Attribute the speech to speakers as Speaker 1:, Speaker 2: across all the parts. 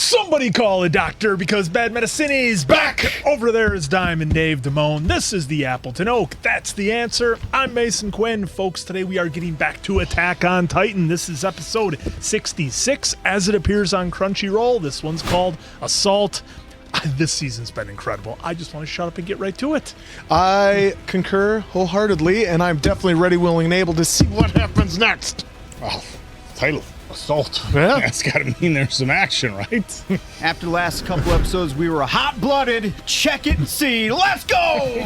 Speaker 1: Somebody call a doctor because bad medicine is back! Over there is Diamond Dave Damone. This is the Appleton Oak. That's the answer. I'm Mason Quinn. Folks, today we are getting back to Attack on Titan. This is episode 66 as it appears on Crunchyroll. This one's called Assault. This season's been incredible. I just want to shut up and get right to it.
Speaker 2: I concur wholeheartedly, and I'm definitely ready, willing, and able to see what happens next.
Speaker 3: Well, title. Assault.
Speaker 2: Yeah.
Speaker 3: That's got to mean there's some action, right?
Speaker 4: After the last couple episodes, we were hot-blooded. Check it and see. Let's go!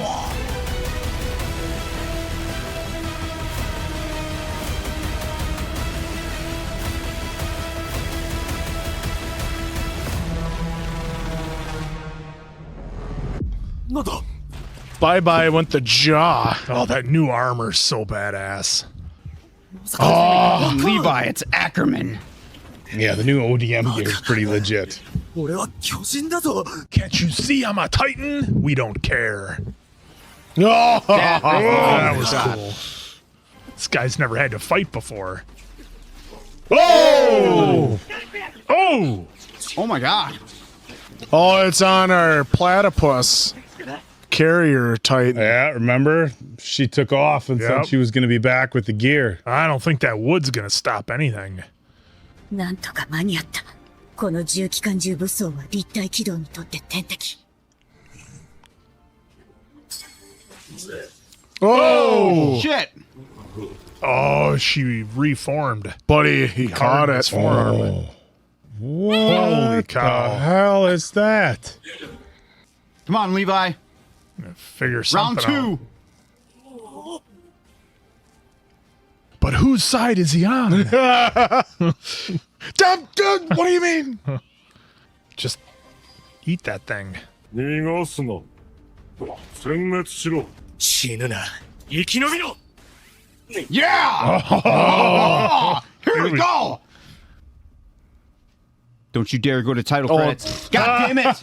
Speaker 2: Bye-bye went the jaw.
Speaker 1: Oh, that new armor's so badass.
Speaker 4: Oh, Levi, it's Ackerman.
Speaker 3: Yeah, the new ODM gear is pretty legit.
Speaker 1: Can't you see I'm a Titan? We don't care.
Speaker 2: Oh,
Speaker 1: That was cool. This guy's never had to fight before.
Speaker 2: oh!
Speaker 1: Oh!
Speaker 4: Oh my god.
Speaker 2: Oh, it's on our platypus carrier Titan.
Speaker 3: Yeah, remember? She took off and
Speaker 1: Yep.
Speaker 3: said she was going to be back with the gear.
Speaker 1: I don't think that wood's gonna stop anything.
Speaker 5: なんとか間に合った。この重機関銃武装は立体起動にとって天敵。
Speaker 2: Oh!
Speaker 4: Shit.
Speaker 1: Oh, she reformed.
Speaker 2: Buddy, he caught
Speaker 1: His
Speaker 2: it.
Speaker 1: forearm.
Speaker 3: What
Speaker 1: Holy cow.
Speaker 3: the hell is that?
Speaker 4: Come on, Levi.
Speaker 1: Figure
Speaker 4: Round
Speaker 1: something out.
Speaker 4: 2.
Speaker 1: But whose side is he on?
Speaker 2: Dude, what do you mean?
Speaker 1: Just eat that thing.
Speaker 6: 逃がすな。殲滅しろ。
Speaker 1: 死ぬな。生き延びろ。
Speaker 4: Yeah! Oh, here we go! Don't you dare go to title credits. God damn it!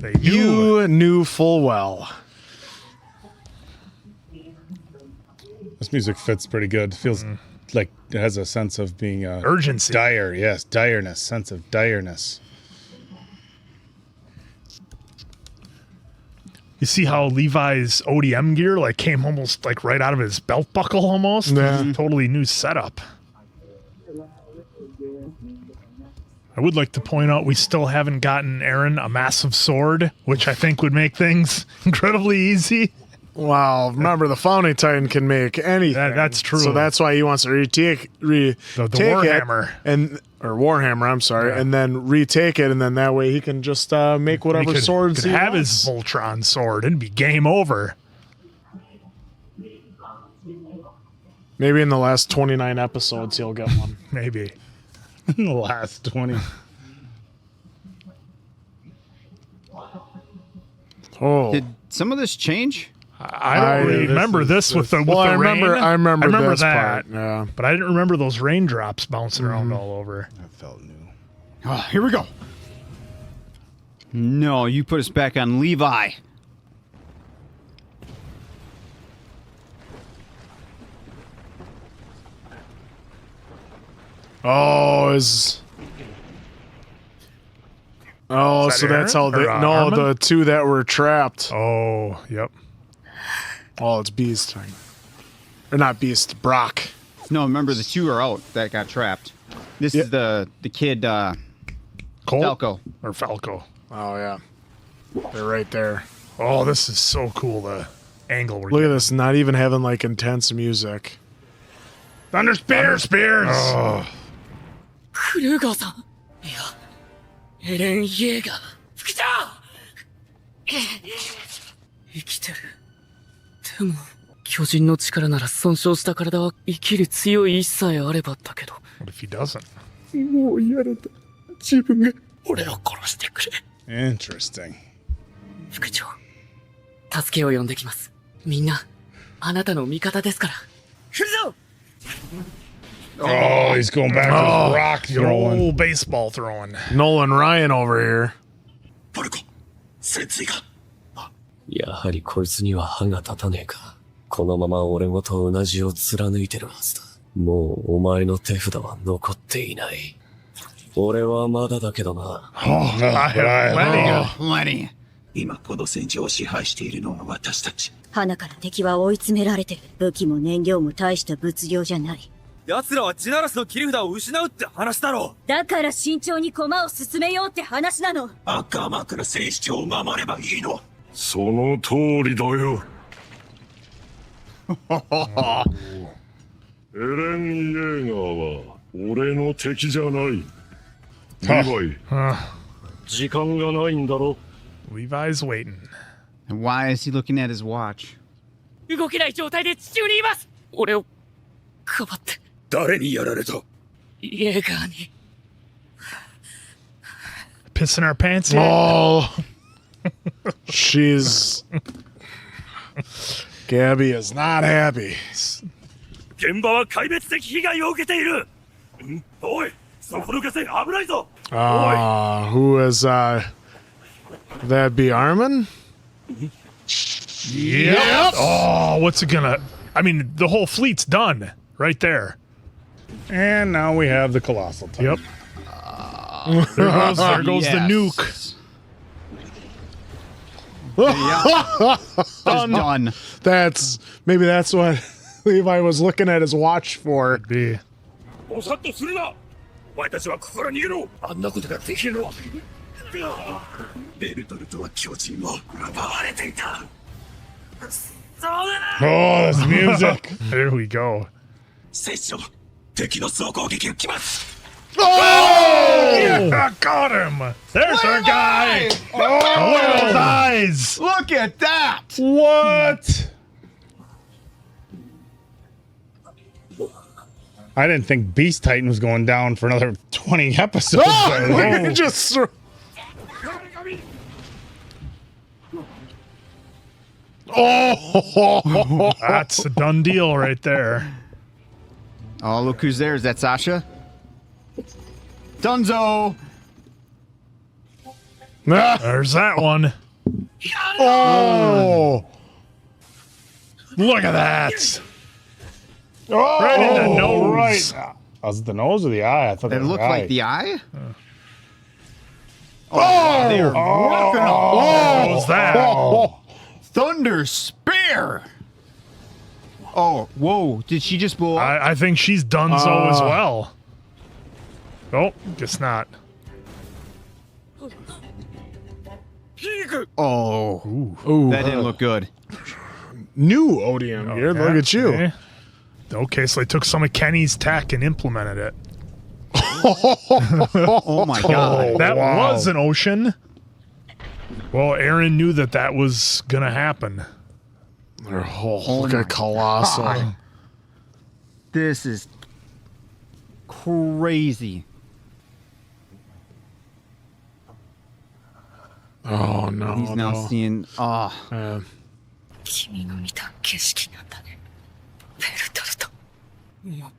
Speaker 1: They knew.
Speaker 2: You knew full well.
Speaker 3: This music fits pretty good. Feels like it has a sense of being
Speaker 1: Urgency.
Speaker 3: dire. Yes, direness. Sense of direness.
Speaker 1: You see how Levi's ODM gear like came almost like right out of his belt buckle almost?
Speaker 2: Yeah.
Speaker 1: Totally new setup. I would like to point out we still haven't gotten Eren a massive sword, which I think would make things incredibly easy.
Speaker 2: Wow, remember the Founding Titan can make anything.
Speaker 1: That's true.
Speaker 2: So that's why he wants to retake
Speaker 1: The Warhammer.
Speaker 2: or Warhammer, I'm sorry,
Speaker 1: Yeah.
Speaker 2: and then retake it, and then that way he can just make whatever swords
Speaker 1: could
Speaker 2: he
Speaker 1: have
Speaker 2: wants.
Speaker 1: his Voltron sword and be game over.
Speaker 2: Maybe in the last 29 episodes he'll get one.
Speaker 1: Maybe.
Speaker 3: In the last 20.
Speaker 2: Oh,
Speaker 4: Did some of this change?
Speaker 1: I don't
Speaker 2: this
Speaker 1: remember
Speaker 2: is-
Speaker 1: this with the
Speaker 2: well,
Speaker 1: with
Speaker 2: I
Speaker 1: the
Speaker 2: remember.
Speaker 1: rain.
Speaker 2: I remember this
Speaker 1: that,
Speaker 2: part. Yeah.
Speaker 1: but I didn't remember those raindrops bouncing around all over.
Speaker 3: That felt new.
Speaker 4: Oh, here we go. No, you put us back on Levi.
Speaker 2: Oh, is. Oh,
Speaker 1: Is that
Speaker 2: so that's
Speaker 1: Eren?
Speaker 2: how they.
Speaker 1: Or,
Speaker 2: No,
Speaker 1: Armin?
Speaker 2: the two that were trapped.
Speaker 1: Oh, yep.
Speaker 2: Oh, it's Beast time. Or not Beast, Brock.
Speaker 4: No, remember the two are out that got trapped. This is the kid,
Speaker 1: Colt
Speaker 4: Falco.
Speaker 1: or Falco.
Speaker 2: Oh yeah, they're right there.
Speaker 1: Oh, this is so cool. The angle we're
Speaker 2: Look at
Speaker 1: getting.
Speaker 2: this, not even having like intense music.
Speaker 1: Thunder Spears. Oh,
Speaker 5: クルーガーさん。いや、エレン・イェーガー。副長生きてる。でも、巨人の力なら損傷した体は生きる強い意志さえあればだけど。
Speaker 1: what if he doesn't?
Speaker 5: もう嫌だった。自分が俺を殺してくれ。
Speaker 3: Interesting.
Speaker 5: 副長、助けを呼んできます。みんな、あなたの味方ですから。来るぞ
Speaker 3: Oh, he's going back to his rock
Speaker 1: The
Speaker 3: throwing.
Speaker 1: old baseball throwing.
Speaker 2: Nolan Ryan over here.
Speaker 6: ポルコ、潜水艦。
Speaker 7: やはりこいつには歯が立たねえか。このまま俺ごとうなじを貫いてるはずだ。もうお前の手札は残っていない。俺はまだだけどな。
Speaker 1: I have plenty.
Speaker 4: Plenty.
Speaker 8: 今この戦場を支配しているのは私たち。
Speaker 9: 花から敵は追い詰められてる。武器も燃料も大した物量じゃない。
Speaker 10: 奴らはジナラスの切り札を失うって話だろ。
Speaker 9: だから慎重に駒を進めようって話なの。
Speaker 8: アッカーマンから戦士長を守ればいいの。
Speaker 6: その通りだよ。エレン・イェーガーは俺の敵じゃない。リヴァイ、時間がないんだろ。
Speaker 1: Levi's waiting.
Speaker 4: And why is he looking at his watch?
Speaker 5: 動けない状態で地中にいます。俺をかばって。
Speaker 8: 誰にやられた？
Speaker 5: イェーガーに。
Speaker 1: Pissing our pants yet?
Speaker 2: Oh, she's. Gabby is not happy.
Speaker 6: 現場は壊滅的被害を受けている。おい、そこの火災危ないぞ。
Speaker 2: Who is that'd be Armin?
Speaker 1: Yep. Oh, what's it gonna? I mean, the whole fleet's done right there.
Speaker 3: And now we have the Colossal Titan.
Speaker 1: Yep. There goes the nuke.
Speaker 4: Done.
Speaker 2: Maybe that's what Levi was looking at his watch for.
Speaker 1: Be.
Speaker 6: おさっとするな。お前たちはここから逃げろ。あんなことができるのは。
Speaker 8: ベルトルトは巨人を奪われていた。
Speaker 3: Oh, this music.
Speaker 1: There we go.
Speaker 8: 戦士長、敵の総攻撃が来ます。
Speaker 1: Oh! Yeah, got him. There's our guy. Oh, look at those eyes.
Speaker 4: Look at that!
Speaker 3: What? I didn't think Beast Titan was going down for another 20 episodes.
Speaker 2: Oh, just. Oh,
Speaker 1: That's a done deal right there.
Speaker 4: Oh, look who's there. Is that Sasha? Dunzo!
Speaker 1: There's that one.
Speaker 2: oh.
Speaker 1: Look at that.
Speaker 3: Oh,
Speaker 1: Right in the nose.
Speaker 3: Right. Was it the nose or the eye? I thought
Speaker 4: It
Speaker 3: was
Speaker 4: looked
Speaker 3: the
Speaker 4: like
Speaker 3: eye.
Speaker 4: the eye?
Speaker 2: Oh,
Speaker 4: They're working
Speaker 1: What was that?
Speaker 2: Oh.
Speaker 4: Thunder Spear! Oh, whoa. Did she just blow up?
Speaker 1: I think she's done so as well. Oh, guess not.
Speaker 4: Oh.
Speaker 2: Ooh.
Speaker 4: That didn't look good.
Speaker 2: New Odium gear. Look at you.
Speaker 1: Okay. Okay, so they took some of Kenny's tech and implemented it.
Speaker 4: Oh my god.
Speaker 1: That
Speaker 2: wow.
Speaker 1: was an ocean. Well, Eren knew that was gonna happen.
Speaker 2: Look at Colossal.
Speaker 4: God. This is crazy.
Speaker 2: Oh no.
Speaker 4: He's now
Speaker 2: no.
Speaker 4: seeing. Oh.
Speaker 5: 君の見た景色なんだね。ベルトルト。もう、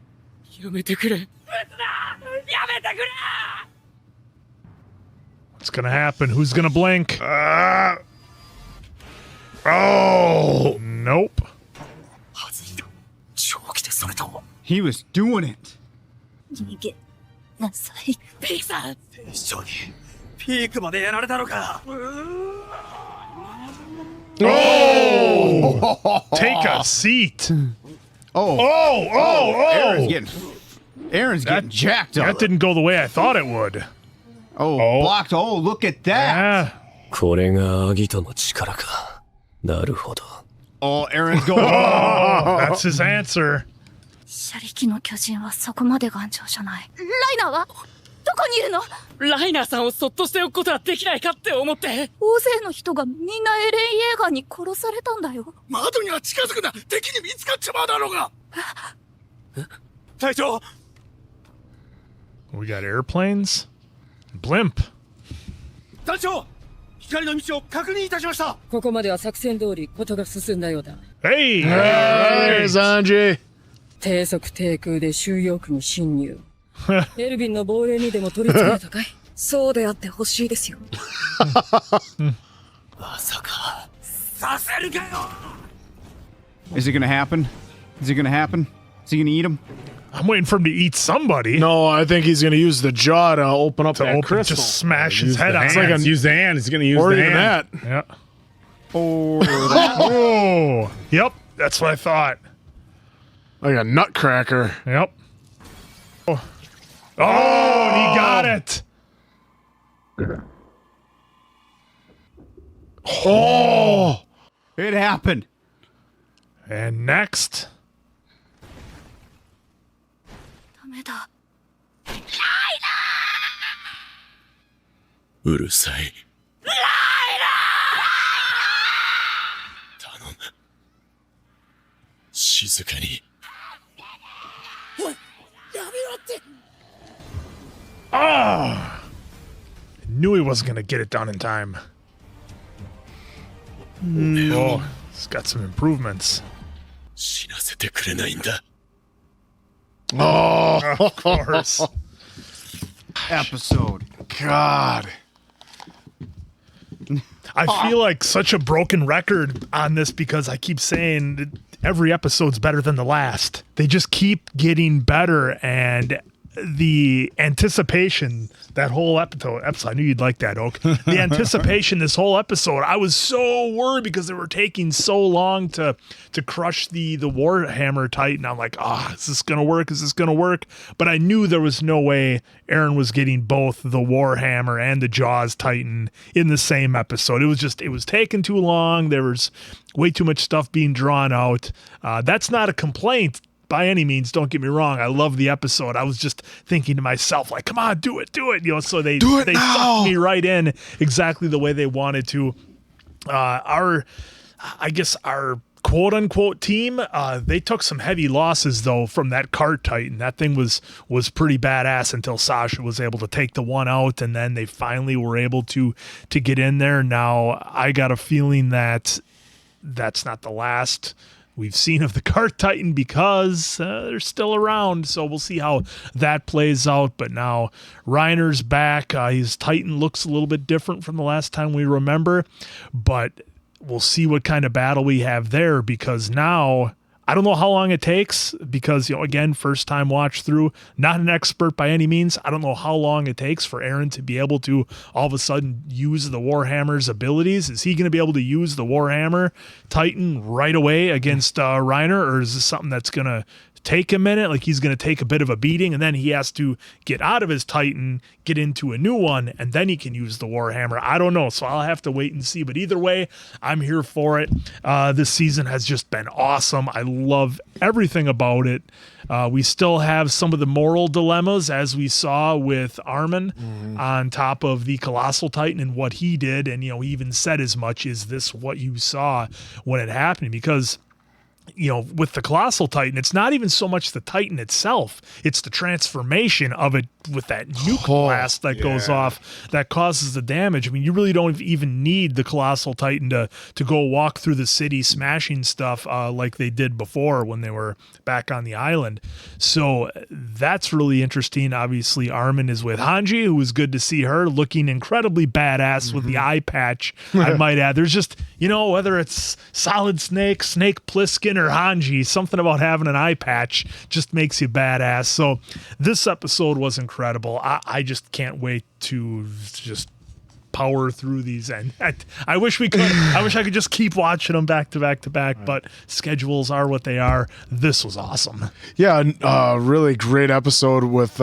Speaker 5: やめてくれ。撃つな！やめてくれ！
Speaker 1: What's gonna happen? Who's gonna blink?
Speaker 2: Oh.
Speaker 1: Nope.
Speaker 4: He was doing it.
Speaker 9: 逃げなさい。
Speaker 5: ピークさん！
Speaker 8: 戦士長に
Speaker 10: ピークまでやられたのか。
Speaker 1: Oh! Take a seat.
Speaker 4: Oh. Aaron's getting jacked up.
Speaker 1: That didn't go the way I thought it would.
Speaker 4: Oh, blocked. Oh, look at that.
Speaker 1: Yeah.
Speaker 7: これがアギトの力か。なるほど。
Speaker 4: Oh, Aaron's going.
Speaker 1: Oh, that's his answer.
Speaker 9: 車力の巨人はそこまで頑丈じゃない。ライナーはどこにいるの？
Speaker 5: ライナーさんをそっとしておくことはできないかって思って。
Speaker 9: 大勢の人がみんなエレン・イェーガーに殺されたんだよ。
Speaker 8: 窓には近づくな。敵に見つかっちまうだろうが。
Speaker 10: 隊長。
Speaker 1: We got airplanes. Blimp.
Speaker 10: 隊長。光の道を確認いたしました。
Speaker 5: ここまでは作戦通りことが進んだようだ。
Speaker 1: Hey!
Speaker 2: There's Anji.
Speaker 5: 低速低空で収容区に侵入。エルヴィンの防衛にでも取り付けるとかい？そうであってほしいですよ。
Speaker 7: まさか。
Speaker 10: させるかよ。
Speaker 4: Is it gonna happen? Is it gonna happen? Is he gonna eat him?
Speaker 1: I'm waiting for him to eat somebody.
Speaker 2: No, I think he's going to use the jaw to open up that crystal.
Speaker 1: Just smash his
Speaker 3: Use
Speaker 1: head
Speaker 3: the
Speaker 1: out.
Speaker 3: hands.
Speaker 2: like a-
Speaker 3: Use the hand. He's going to use
Speaker 2: Or
Speaker 3: the
Speaker 2: even
Speaker 3: hand.
Speaker 2: that.
Speaker 1: Yeah.
Speaker 4: Or that.
Speaker 1: Oh, yep. That's what I thought.
Speaker 2: Like a nutcracker.
Speaker 1: Yep. Oh, and he got it.
Speaker 2: Oh!
Speaker 4: It happened.
Speaker 1: And next.
Speaker 9: ダメだ。
Speaker 7: うるさい。頼む。静かに。
Speaker 1: Knew he wasn't going to get it done in time. Oh, he's got some improvements.
Speaker 7: 死なせてくれないんだ。
Speaker 2: Oh!
Speaker 1: Of course.
Speaker 4: Episode.
Speaker 2: God.
Speaker 1: I feel like such a broken record on this because I keep saying that every episode's better than the last. They just keep getting better, and the anticipation, that whole episode, I knew you'd like that, Oak. The anticipation this whole episode, I was so worried because they were taking so long to crush the Warhammer Titan. I'm like, is this going to work? Is this going to work? But I knew there was no way Eren was getting both the Warhammer and the Jaws Titan in the same episode. It was taking too long. There was way too much stuff being drawn out. That's not a complaint by any means, don't get me wrong. I love the episode. I was just thinking to myself, like, come on, do it. So they sucked me right in exactly the way they wanted to. Our quote unquote team, they took some heavy losses though from that cart Titan. That thing was pretty badass until Sasha was able to take the one out, and then they finally were able to get in there. Now I got a feeling that that's not the last we've seen of the Cart Titan because they're still around. So we'll see how that plays out. But now Reiner's back. His Titan looks a little bit different from the last time we remember. But we'll see what kind of battle we have there, because now I don't know how long it takes because, again, first time watch through, not an expert by any means. I don't know how long it takes for Eren to be able to all of a sudden use the Warhammer's abilities. Is he going to be able to use the Warhammer Titan right away against Reiner, or is this something that's going to take a minute? Like he's going to take a bit of a beating and then he has to get out of his Titan, get into a new one, and then he can use the Warhammer. I don't know. So I'll have to wait and see. But either way, I'm here for it. This season has just been awesome. I love everything about it. We still have some of the moral dilemmas, as we saw with Armin on top of the Colossal Titan and what he did. And, he even said as much, is this what you saw when it happened? Because with the Colossal Titan, it's not even so much the Titan itself, it's the transformation of it with that nuke blast that goes off that causes the damage. I mean, you really don't even need the Colossal Titan to go walk through the city smashing stuff like they did before when they were back on the island. So that's really interesting. Obviously, Armin is with Hanji, who was good to see her looking incredibly badass with the eye patch, I might add. There's just, whether it's Solid Snake, Snake Plissken, or Hanji, something about having an eye patch just makes you badass. So this episode was incredible. I just can't wait to just power through these, and I wish we could. I wish I could just keep watching them back to back to back, but schedules are what they are. This was awesome.
Speaker 2: Yeah, really great episode with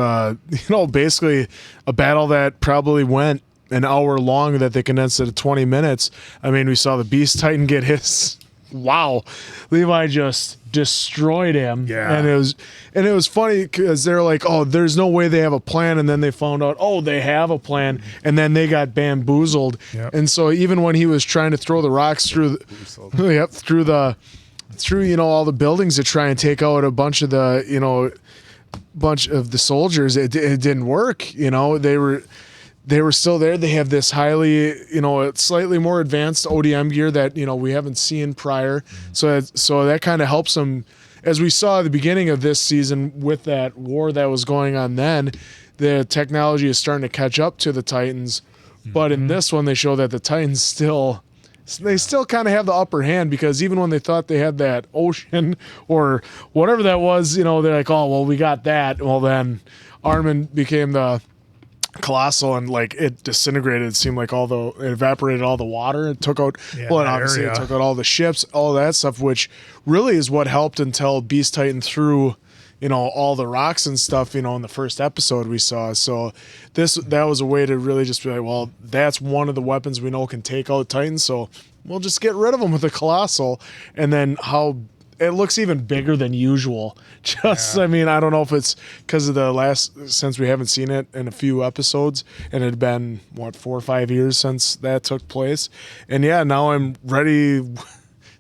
Speaker 2: basically a battle that probably went an hour long that they condensed it to 20 minutes. I mean, we saw the Beast Titan get his. Wow, Levi just destroyed him.
Speaker 1: Yeah,
Speaker 2: and it was funny because they're like, oh, there's no way they have a plan, and then they found out, oh, they have a plan, and then they got bamboozled. Yep. And so even when he was trying to throw the rocks through all the buildings to try and take out a bunch of the soldiers, it didn't work. They were still there. They have this highly, slightly more advanced ODM gear that, we haven't seen prior. So that kind of helps them. As we saw at the beginning of this season with that war that was going on then, the technology is starting to catch up to the Titans. But in this one, they show that the Titans still they still kind of have the upper hand, because even when they thought they had that ocean or whatever that was, they're like, oh, well, we got that. Well, then Armin became the Colossal, and like it disintegrated. It seemed like it evaporated all the water. It took out, and obviously it took out all the ships, all that stuff, which really is what helped until Beast Titan threw, all the rocks and stuff, in the first episode we saw. So that was a way to really just be like, well, that's one of the weapons we know can take out Titans. So we'll just get rid of them with the Colossal. And then how it looks even bigger than usual. I mean, I don't know if it's because of since we haven't seen it in a few episodes, and it had been 4 or 5 years since that took place. And now I'm ready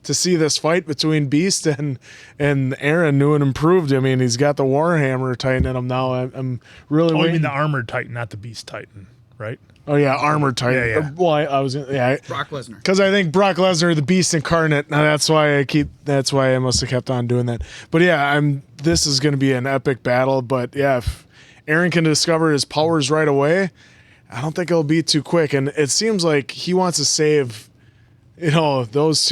Speaker 2: to see this fight between Beast and Eren, new and improved. I mean, he's got the Warhammer Titan in him now. I'm really waiting.
Speaker 1: You mean the Armored Titan, not the Beast Titan, right?
Speaker 2: Oh yeah, Armored Titan.
Speaker 1: Yeah.
Speaker 2: Well, I was
Speaker 4: Brock Lesnar.
Speaker 2: because I think Brock Lesnar, the Beast incarnate. Now that's why I must have kept on doing that. But this is going to be an epic battle. But if Eren can discover his powers right away, I don't think it'll be too quick. And it seems like he wants to save, those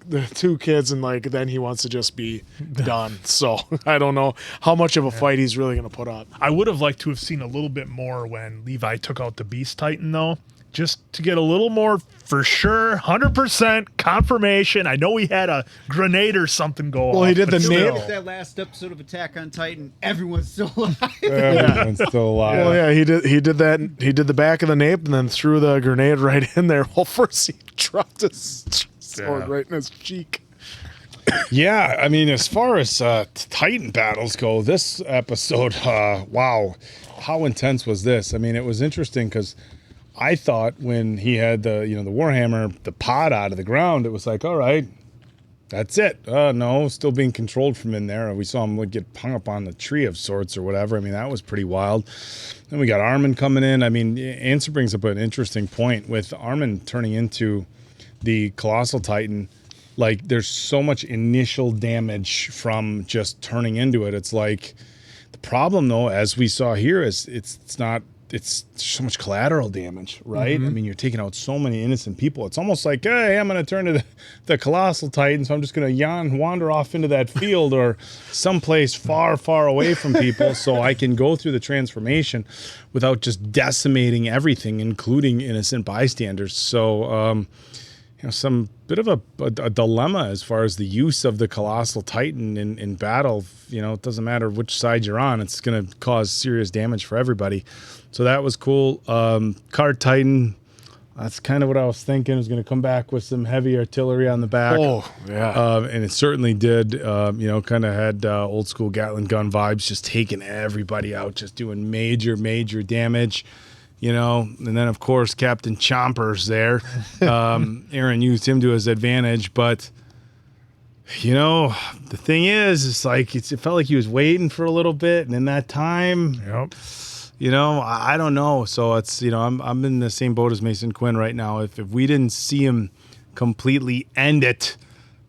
Speaker 2: the two kids, and then he wants to just be done. So I don't know how much of a fight he's really going to put up.
Speaker 1: I would have liked to have seen a little bit more when Levi took out the Beast Titan, though, just to get a little more for sure, 100% confirmation. I know he had a grenade or something go off.
Speaker 2: Well, he did the
Speaker 4: Look at that last episode of Attack on Titan. Everyone's still alive.
Speaker 3: Everyone's still alive.
Speaker 2: Well, yeah, he did that. He did the back of the nape and then threw the grenade right in there. Well, first he dropped his sword right in his cheek.
Speaker 3: Yeah, I mean, as far as Titan battles go, this episode, wow, how intense was this? I mean, it was interesting because I thought when he had the Warhammer, the pod out of the ground, it was like, all right, that's it. No, still being controlled from in there. We saw him get hung up on the tree of sorts or whatever. I mean, that was pretty wild. Then we got Armin coming in. I mean, Answer brings up an interesting point with Armin turning into the Colossal Titan. Like, there's so much initial damage from just turning into it. It's like, the problem though, as we saw here, is it's so much collateral damage, right? I mean, you're taking out so many innocent people. It's almost like, hey, I'm going to turn to the Colossal Titan, so I'm just going to wander off into that field or someplace far, far away from people so I can go through the transformation without just decimating everything, including innocent bystanders. So, some bit of a dilemma as far as the use of the Colossal Titan in battle. It doesn't matter which side you're on, it's going to cause serious damage for everybody. So that was cool. Card Titan, that's kind of what I was thinking. It was going to come back with some heavy artillery on the back.
Speaker 2: Oh, yeah.
Speaker 3: And it certainly did. Kind of had old school Gatling gun vibes, just taking everybody out, just doing major, major damage. And then of course Captain Chomper's there. Eren used him to his advantage, but the thing is, it's like it felt like he was waiting for a little bit, and in that time, I don't know. So it's I'm in the same boat as Mason Quinn right now. If we didn't see him completely end it,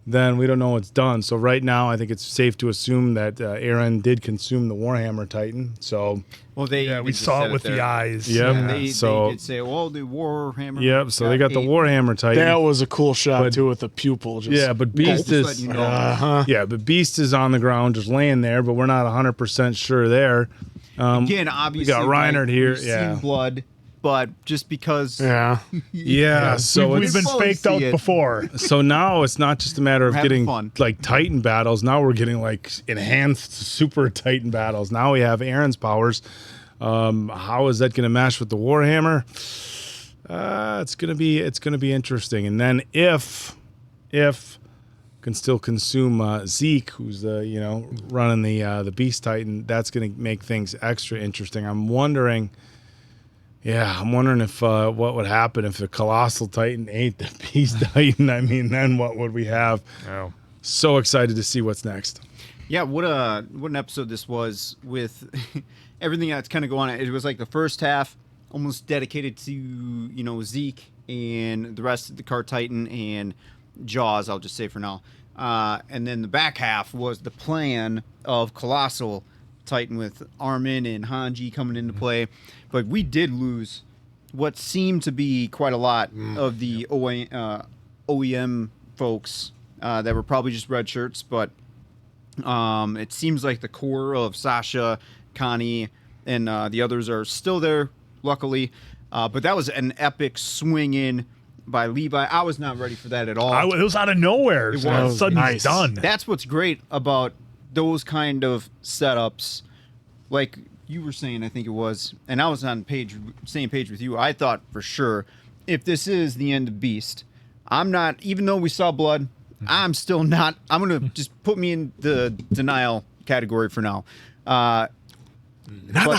Speaker 3: then we don't know what's done. So right now, I think it's safe to assume that Eren did consume the Warhammer Titan. So
Speaker 1: we saw it with the eyes.
Speaker 3: Yep.
Speaker 4: Yeah, they did say, well, the Warhammer.
Speaker 3: Yep. So they got the Warhammer Titan.
Speaker 2: That was a cool shot too, with the pupil.
Speaker 3: But Beast is but Beast is on the ground, just laying there. But we're not 100% sure there.
Speaker 4: Again, obviously,
Speaker 3: we got Reinhardt here.
Speaker 4: We've seen blood. But just because,
Speaker 3: so
Speaker 1: we've been faked out before.
Speaker 3: So now it's not just a matter of getting
Speaker 4: fun.
Speaker 3: like Titan battles. Now we're getting like enhanced super Titan battles. Now we have Eren's powers. How is that going to mesh with the Warhammer? It's gonna be interesting. And then if can still consume Zeke, who's running the Beast Titan, that's going to make things extra interesting. I'm wondering if what would happen if the Colossal Titan ate the Beast Titan. I mean, then what would we have?
Speaker 1: Oh.
Speaker 3: So excited to see what's next.
Speaker 4: Yeah, what an episode this was with everything that's kind of going on. It was like the first half almost dedicated to Zeke and the rest of the Card Titan and Jaws, I'll just say for now. And then the back half was the plan of Colossal Titan with Armin and Hanji coming into play. But we did lose what seemed to be quite a lot of the OEM folks that were probably just red shirts, but it seems like the core of Sasha, Connie, and the others are still there, luckily. But that was an epic swing in by Levi. I was not ready for that at all.
Speaker 1: It was out of nowhere.
Speaker 4: It
Speaker 1: So all of a
Speaker 4: was.
Speaker 1: sudden he's
Speaker 2: Nice.
Speaker 1: done.
Speaker 4: That's what's great about those kind of setups. Like you were saying, I think it was, and I was on same page with you. I thought for sure, if this is the end of Beast, I'm not, even though we saw blood, I'm still not, I'm going to just put me in the denial category for now. But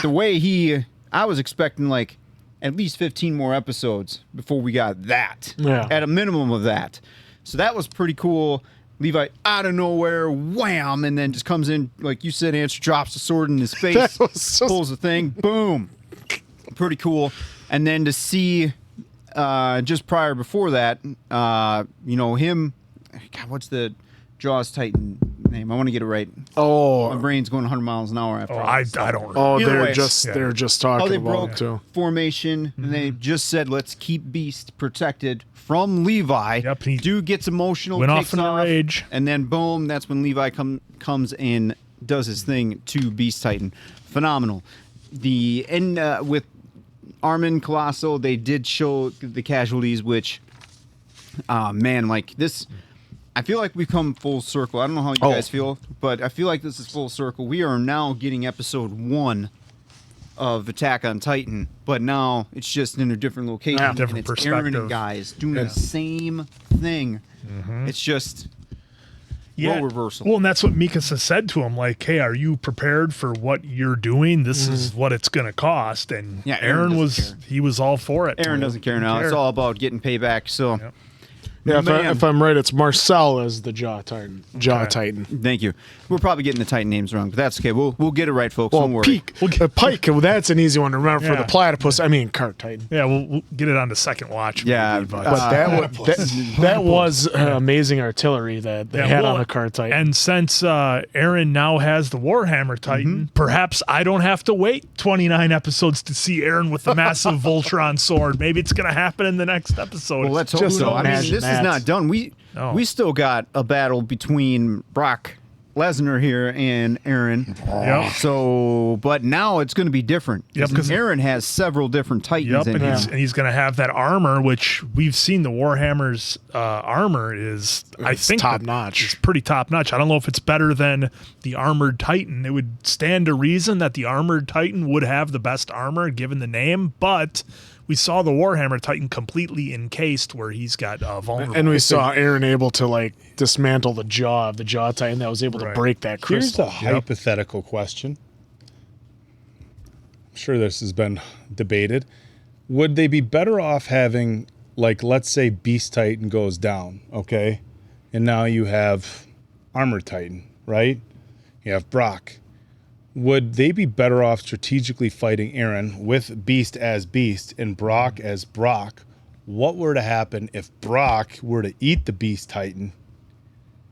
Speaker 4: the way I was expecting like at least 15 more episodes before we got that.
Speaker 2: Yeah.
Speaker 4: At a minimum of that. So that was pretty cool. Levi out of nowhere, wham, and then just comes in, like you said, Answer drops the sword in his face,
Speaker 2: That was so-
Speaker 4: pulls the thing, boom. Pretty cool. And then to see just prior before that, him, God, what's the Jaws Titan name? I want to get it right.
Speaker 2: Oh,
Speaker 4: My brain's going 100 miles an hour after
Speaker 1: I
Speaker 4: that.
Speaker 1: don't
Speaker 2: oh,
Speaker 4: Either
Speaker 2: they're
Speaker 4: way.
Speaker 2: just
Speaker 4: How
Speaker 2: talking
Speaker 4: they
Speaker 2: about
Speaker 4: broke
Speaker 2: it too.
Speaker 4: formation, and they just said, let's keep Beast protected from Levi.
Speaker 1: Yep, he
Speaker 4: Dude gets emotional,
Speaker 1: went off
Speaker 4: takes
Speaker 1: in a rage.
Speaker 4: and then boom, that's when Levi comes in, does his thing to Beast Titan. Phenomenal. The end with Armin, Colossal, they did show the casualties, which, man, like this, I feel like we've come full circle. I don't know how you guys feel, but I feel like this is full circle. We are now getting episode 1 of Attack on Titan, but now it's just in a different location.
Speaker 1: Yeah, different
Speaker 4: and it's
Speaker 1: perspective.
Speaker 4: Eren and guys doing the same thing. It's just role reversal.
Speaker 1: Well, and that's what Mikasa said to him, like, hey, are you prepared for what you're doing? This is what it's going to cost. And
Speaker 4: Yeah, Eren
Speaker 1: Eren
Speaker 4: doesn't care.
Speaker 1: he was all for it.
Speaker 4: Eren doesn't care now. It's all about getting payback. So,
Speaker 2: Yeah,
Speaker 4: Man.
Speaker 2: if I'm right, it's Marcel as the Jaw Titan. Titan.
Speaker 4: thank you. We're probably getting the Titan names wrong, but that's okay. We'll get it right, folks.
Speaker 2: Well,
Speaker 4: Don't worry.
Speaker 2: Pike. Well, that's an easy one to remember for
Speaker 1: Yeah.
Speaker 2: the platypus. I mean, Cart Titan.
Speaker 1: Yeah, we'll get it on the second watch.
Speaker 4: Yeah,
Speaker 1: maybe, but
Speaker 2: That was amazing artillery that they had
Speaker 1: well,
Speaker 2: on the Cart Titan.
Speaker 1: And since Eren now has the Warhammer Titan, perhaps I don't have to wait 29 episodes to see Eren with the massive Voltron sword. Maybe it's going to happen in the next episode.
Speaker 4: Well, let's hope
Speaker 2: Just
Speaker 4: so. I mean,
Speaker 2: imagine
Speaker 4: this is
Speaker 2: that.
Speaker 4: not done. We still got a battle between Brock Lesnar here and Eren.
Speaker 1: Yep.
Speaker 4: So, but now it's going to be different.
Speaker 1: Yep, 'cause-
Speaker 4: Eren has several different Titans
Speaker 1: Yep,
Speaker 4: in him.
Speaker 1: and he's going to have that armor, which we've seen the Warhammer's armor is, I think,
Speaker 2: top notch.
Speaker 1: It's pretty top notch. I don't know if it's better than the armored Titan. It would stand to reason that the armored Titan would have the best armor given the name, but we saw the Warhammer Titan completely encased where he's got vulnerable.
Speaker 2: And we saw Eren able to like dismantle the jaw of the Jaw Titan that was able to
Speaker 1: Right.
Speaker 2: break that
Speaker 3: Here's
Speaker 2: crystal.
Speaker 3: a hypothetical question. I'm sure this has been debated. Would they be better off having, like, let's say Beast Titan goes down, okay? And now you have Armor Titan, right? You have Brock. Would they be better off strategically fighting Eren with Beast as Beast and Brock as Brock? What were to happen if Brock were to eat the Beast Titan?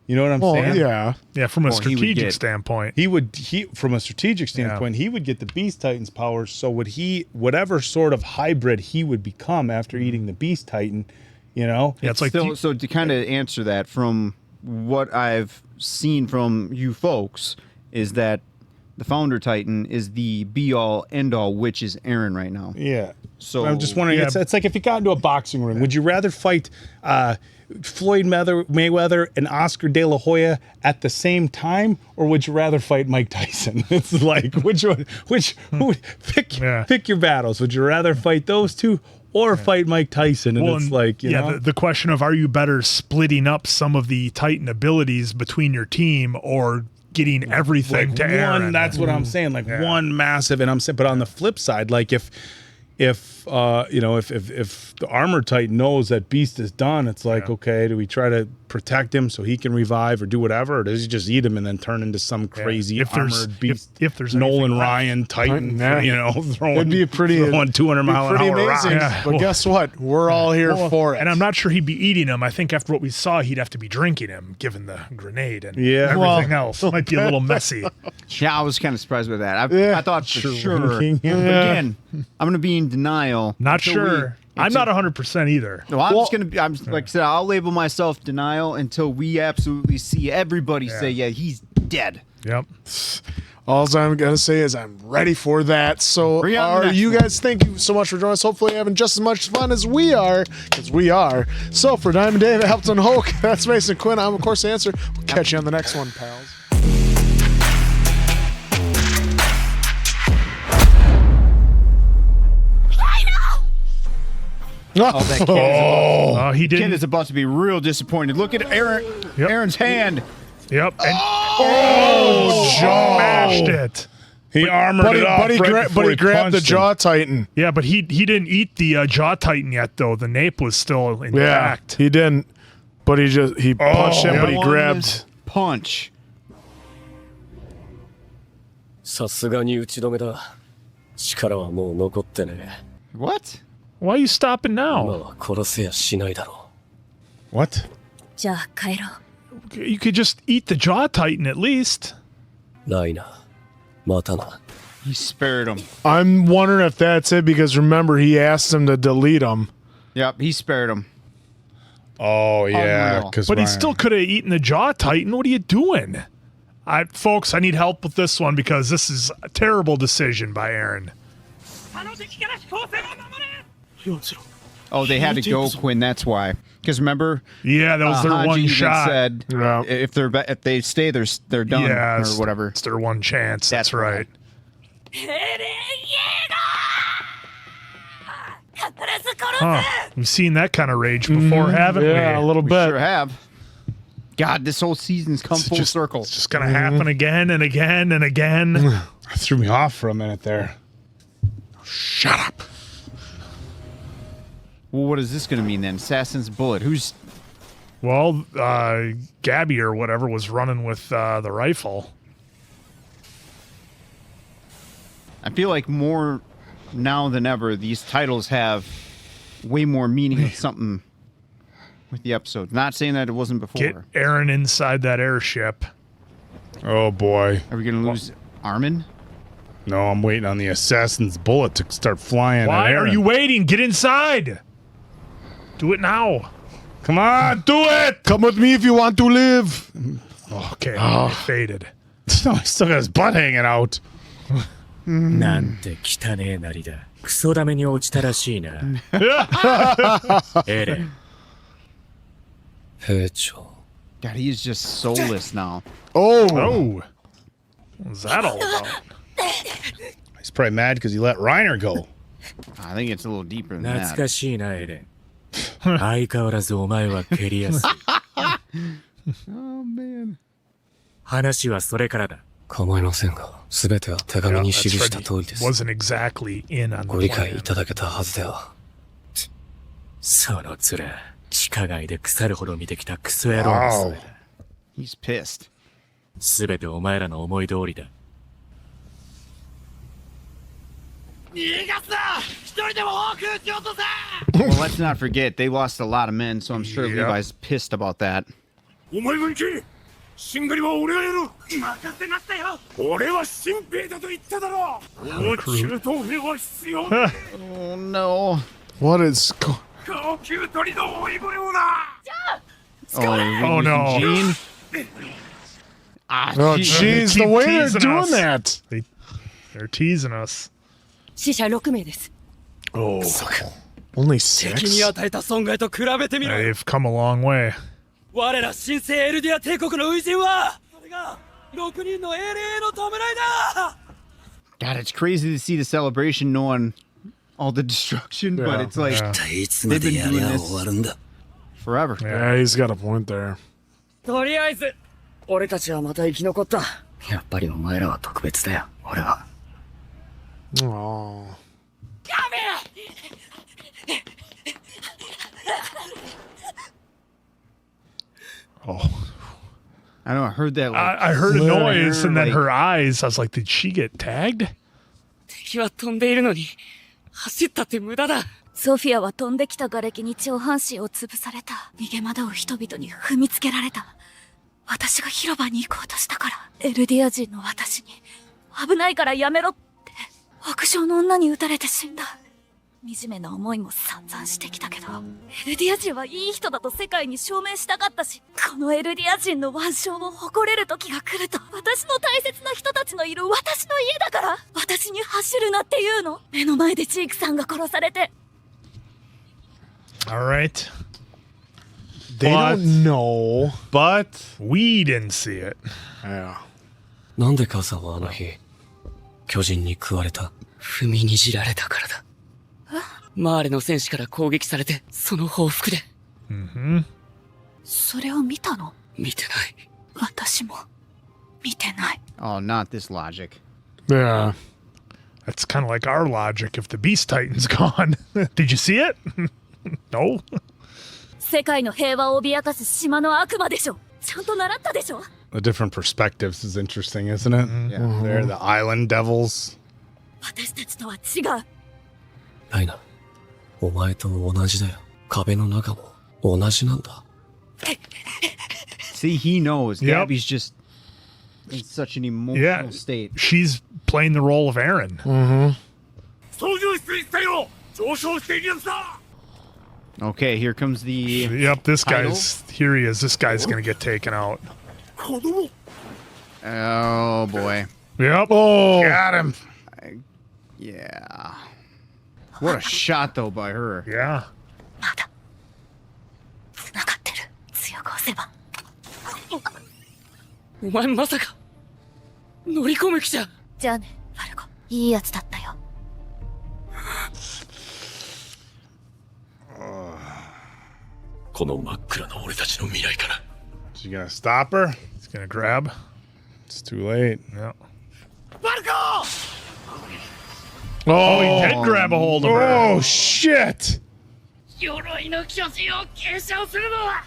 Speaker 3: You know what I'm saying?
Speaker 2: yeah.
Speaker 1: yeah, from a
Speaker 4: Well, he would
Speaker 1: strategic
Speaker 4: get-
Speaker 1: standpoint.
Speaker 3: He from a strategic standpoint, he would get the Beast Titan's powers. So would he, whatever sort of hybrid he would become after eating the Beast Titan, you know?
Speaker 1: Yeah, it's like
Speaker 4: Still, so to kind of answer that, from what I've seen from you folks, is that the Founder Titan is the be-all, end-all, which is Eren right now.
Speaker 3: Yeah.
Speaker 4: So
Speaker 3: I'm just wondering,
Speaker 1: Yeah.
Speaker 3: it's like if you got into a boxing ring, would you rather fight Floyd Mayweather and Oscar De La Hoya at the same time, or would you rather fight Mike Tyson? It's like which one? Pick your battles. Would you rather fight those two or fight Mike Tyson? And it's like, you know,
Speaker 1: the question of, are you better splitting up some of the Titan abilities between your team or getting everything
Speaker 3: like
Speaker 1: to Eren?
Speaker 3: one, that's what I'm saying. Like one massive, and I'm saying, but on the flip side, like if the Armored Titan knows that Beast is done, it's like, okay, do we try to protect him so he can revive or do whatever, or does he just eat him and then turn into some crazy
Speaker 1: If there's-
Speaker 3: armored Beast?
Speaker 1: if there's
Speaker 3: Nolan
Speaker 1: anything left.
Speaker 3: Ryan Titan,
Speaker 2: Yeah.
Speaker 3: you know, throwing
Speaker 2: It'd be pretty
Speaker 3: 200 mile an
Speaker 2: pretty
Speaker 3: hour rock.
Speaker 2: amazing.
Speaker 1: Yeah.
Speaker 2: But
Speaker 1: Well-
Speaker 2: guess what? We're all here for it.
Speaker 1: And I'm not sure he'd be eating him. I think after what we saw, he'd have to be drinking him, given the grenade and
Speaker 3: Yeah.
Speaker 1: everything
Speaker 2: Well-
Speaker 1: else. Might be a little messy.
Speaker 4: Yeah, I was kind of surprised by that. I thought for sure.
Speaker 3: Drinking.
Speaker 4: But again, I'm going to be in denial.
Speaker 1: Not
Speaker 4: until
Speaker 1: sure. I'm not 100% either.
Speaker 4: No, I'm just gonna be. I'm like I said, I'll label myself denial until we absolutely see everybody say, yeah, he's dead.
Speaker 1: Yep.
Speaker 2: All I'm going to say is I'm ready for that. So
Speaker 4: Bring on the
Speaker 2: are
Speaker 4: next
Speaker 2: you
Speaker 4: one.
Speaker 2: guys, thank you so much for joining us. Hopefully having just as much fun as we are, because we are. So for Diamond Dave, Appleton Hulk, that's Mason Quinn. I'm, of course, the answer. We'll catch you on the next one, pals.
Speaker 4: Oh, that kid,
Speaker 1: He
Speaker 4: kid
Speaker 1: didn't.
Speaker 4: is about to be real disappointed. Look at Aaron's hand.
Speaker 1: Yep. And,
Speaker 2: Jaw.
Speaker 1: smashed it.
Speaker 3: He armored it up
Speaker 2: But he grabbed the Jaw Titan.
Speaker 1: Yeah, but he didn't eat the Jaw Titan yet, though. The nape was still intact.
Speaker 2: Yeah, he didn't. But he punched him, but he grabbed.
Speaker 4: Punch.
Speaker 7: さすがに打ち止めだ。力はもう残ってね。
Speaker 4: What?
Speaker 1: Why are you stopping
Speaker 7: 今
Speaker 1: now?
Speaker 7: は殺せやしないだろ
Speaker 3: What?
Speaker 9: じゃあ帰ろう。
Speaker 1: You could just eat the Jaw Titan at least.
Speaker 7: う。ライナー、またな。
Speaker 4: He spared him.
Speaker 2: I'm wondering if that's it, because remember, he asked him to delete him.
Speaker 4: Yep, he spared him.
Speaker 3: Oh, yeah.
Speaker 4: Unreal.
Speaker 3: Because
Speaker 1: But he still could have eaten the Jaw Titan. What are you doing? Folks, I need help with this one because this is a terrible decision by Eren.
Speaker 4: Oh, they had to go, Quinn. That's why. Because remember,
Speaker 1: Yeah, that was their
Speaker 4: Hanji
Speaker 1: one
Speaker 4: even
Speaker 1: shot.
Speaker 4: said
Speaker 2: Yeah.
Speaker 4: if they stay, they're done
Speaker 1: Yeah,
Speaker 4: or whatever.
Speaker 1: It's their one chance. That's
Speaker 4: That's
Speaker 1: right. Huh. We've seen that kind of rage before, haven't
Speaker 2: Yeah,
Speaker 1: we?
Speaker 2: a little
Speaker 4: We
Speaker 2: bit.
Speaker 4: sure have. God, this whole season's come full circle.
Speaker 1: It's just going to happen again and again and again.
Speaker 3: threw me off for a minute there.
Speaker 2: Shut up.
Speaker 4: Well, what is this going to mean then? Assassin's Bullet. Who's...
Speaker 1: Well, Gabby or whatever was running with the rifle.
Speaker 4: I feel like more now than ever, these titles have way more meaning of something with the episode. Not saying that it wasn't before.
Speaker 1: Get Eren inside that airship.
Speaker 3: Oh, boy.
Speaker 4: Are we going to lose Armin?
Speaker 3: No, I'm waiting on the assassin's bullet to start flying.
Speaker 1: Why
Speaker 3: at
Speaker 1: are
Speaker 3: Eren.
Speaker 1: you waiting? Get inside. Do it now.
Speaker 3: Come on, do it!
Speaker 2: Come with me if you want to live.
Speaker 1: Okay, it faded.
Speaker 3: No, he still got his butt hanging out.
Speaker 10: なんて汚ねえなりだ。クソダメに落ちたらしいな。エレン。
Speaker 7: 兵長。
Speaker 4: God, he is just soulless now.
Speaker 2: Oh.
Speaker 1: Oh. What was that all about?
Speaker 3: He's probably mad because he let Reiner go.
Speaker 4: I think it's a little deeper than
Speaker 10: 懐
Speaker 4: that.
Speaker 10: かしいな、エレン。相変わらずお前は蹴りやすい。
Speaker 4: Oh, man.
Speaker 10: 話はそれからだ。
Speaker 7: 構いませんが、すべては手紙に記した通りです。
Speaker 1: Wasn't exactly in on
Speaker 7: ご
Speaker 1: the
Speaker 7: 理解い
Speaker 1: plan.
Speaker 7: ただけたはずでは。
Speaker 10: その面、地下街で腐るほど見てきたクソ野郎のそれだ。
Speaker 4: He's pissed.
Speaker 10: すべてお前らの思い通りだ。
Speaker 4: Well, let's not forget, they lost a lot of men, so I'm sure
Speaker 1: Yep.
Speaker 4: Levi's pissed about that.
Speaker 6: お前も行けしんがりは俺がやる任せなさいよ俺は新兵だと言っただろうこの中東兵は必要だ
Speaker 4: Oh, no.
Speaker 2: What is...
Speaker 6: 高級鳥の追い惚れをな
Speaker 4: Oh,
Speaker 1: Oh, no.
Speaker 4: Eugene? Ah,
Speaker 2: Oh,
Speaker 4: jeez.
Speaker 2: jeez,
Speaker 1: Keep
Speaker 2: the way they're
Speaker 1: teasing
Speaker 2: doing
Speaker 1: us.
Speaker 2: that.
Speaker 1: They're teasing us.
Speaker 9: 死者6名です。
Speaker 2: Oh. Only
Speaker 10: 敵に
Speaker 2: 6?
Speaker 10: 与えた損害と比べてみろ。
Speaker 1: They've come a long way.
Speaker 10: 我ら新生エルディア帝国の初陣は、それが6人の英霊の弔いだ。
Speaker 4: God, it's crazy to see the celebration knowing all the destruction, but it's like
Speaker 1: Yeah.
Speaker 8: いつまでやりゃ終わるんだ
Speaker 4: forever.
Speaker 2: Yeah, he's got a point there.
Speaker 10: とりあえず、俺たちはまた生き残った。
Speaker 8: やっぱりお前らは特別だよ俺は
Speaker 2: Oh.
Speaker 1: Oh,
Speaker 4: I know, I heard that. Like,
Speaker 1: I heard a noise and then
Speaker 4: like-
Speaker 1: her eyes. I was like, did she get tagged?
Speaker 10: 敵は飛んでいるのに、走ったって無駄だ。
Speaker 9: ソフィアは飛んできた瓦礫に上半身を潰された。逃げ惑う人々に踏みつけられた。私が広場に行こうとしたから、エルディア人の私に、危ないからやめろって、屋上の女に撃たれて死んだ。惨めな思いも散々してきたけど、エルディア人はいい人だと世界に証明したかったし、このエルディア人の腕章を誇れる時が来ると、私の大切な人たちのいる私の家だから、私に走るなっていうの。目の前でジークさんが殺されて。
Speaker 1: All right.
Speaker 2: They don't know.
Speaker 3: But
Speaker 1: We didn't see it.
Speaker 2: Yeah.
Speaker 7: なんで母さんはあの日、巨人に食われた？
Speaker 10: 踏みにじられたからだ。マーレの戦士から攻撃されて、その報復で。
Speaker 9: それを見たの？
Speaker 10: 見てない。
Speaker 9: 私も見てない。
Speaker 4: Oh, not this logic.
Speaker 2: Yeah.
Speaker 1: That's kind of like our logic if the Beast Titan's gone. Did you see it? No?
Speaker 9: 世界の平和を脅かす島の悪魔でしょ。ちゃんと習ったでしょ。
Speaker 3: the different perspectives is interesting, isn't it? Yeah. They're the island devils.
Speaker 9: 私たちとは違う。
Speaker 7: ライナ、お前と同じだよ。壁の中も同じなんだ。
Speaker 4: See, he knows.
Speaker 1: Yep.
Speaker 4: Gabby's just in such an emotional
Speaker 1: Yeah.
Speaker 4: state.
Speaker 1: She's playing the role of Eren.
Speaker 6: 操縦室一帯を上昇しているやつだ。
Speaker 4: Okay, here comes the
Speaker 1: Yep, this
Speaker 4: Title?
Speaker 1: guy's... Here he is. This guy's going to get taken out.
Speaker 6: 子供。
Speaker 4: Oh boy.
Speaker 1: Yep. Oh!
Speaker 3: Got him.
Speaker 4: Yeah. What a shot though by her.
Speaker 1: Yeah.
Speaker 9: まだ繋がってる。強く押せば。
Speaker 10: お前まさか、乗り込む気じゃ。
Speaker 9: じゃあね、ファルコ。いいやつだったよ。
Speaker 7: この真っ暗な俺たちの未来から。
Speaker 3: She gonna stop her?
Speaker 1: He's going to grab.
Speaker 3: It's too late.
Speaker 1: Yeah.
Speaker 6: バルコ。
Speaker 1: Oh, he did grab a hold of her.
Speaker 3: Oh shit!
Speaker 10: 鎧の巨人を継承するのは。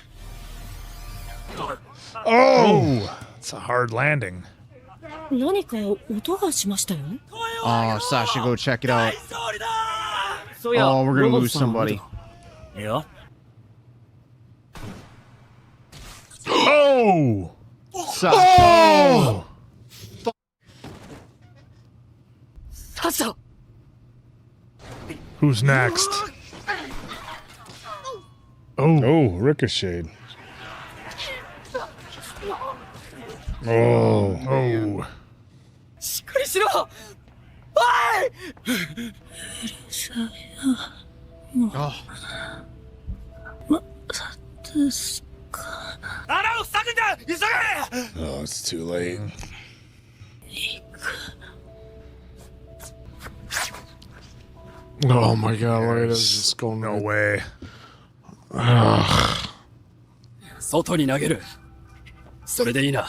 Speaker 1: Oh! It's a hard landing.
Speaker 9: 何か音がしましたよ。
Speaker 4: Oh, Sasha, go check it out.
Speaker 10: 勝利だ。そうや。
Speaker 4: Oh, we're gonna lose somebody.
Speaker 10: いや。
Speaker 1: Oh!
Speaker 4: Sasha.
Speaker 10: サシャ。
Speaker 1: Who's next? Oh.
Speaker 3: Oh, ricocheted. Oh.
Speaker 1: Oh.
Speaker 10: しっかりしろ。おい。 穴を塞ぐんだ。急げ。
Speaker 3: Oh, it's too late.
Speaker 2: Oh my god, look at this just going
Speaker 1: No way.
Speaker 10: 外に投げる。それでいいな。